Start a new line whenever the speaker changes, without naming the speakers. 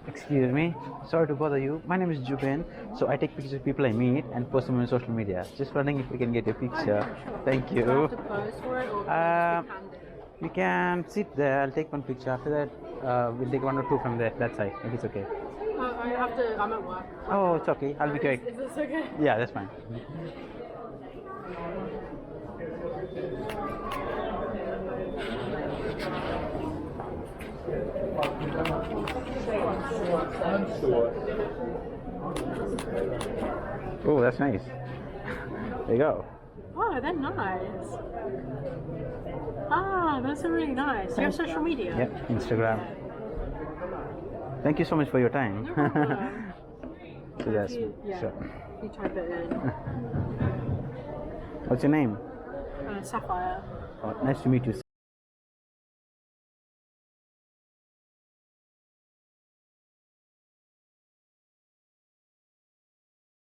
Excuse me, sorry to bother you. My name is Jubin. So I take pictures of people I meet and post them on social media. Just wondering if we can get a picture. Thank you.
Do I have to pose for it, or can we just be candid?
You can sit there. I'll take one picture. After that, we'll take one or two from that side. If it's okay.
I have to. I'm at work.
Oh, it's okay. I'll be quick.
Is this okay?
Yeah, that's fine. Oh, that's nice. There you go.
Oh, they're nice. Ah, those are really nice. You have social media?
Yep, Instagram. Thank you so much for your time.
No problem.
So that's
Yeah.
sure.
You type it in.
What's your name?
Sapphire.
Oh, nice to meet you.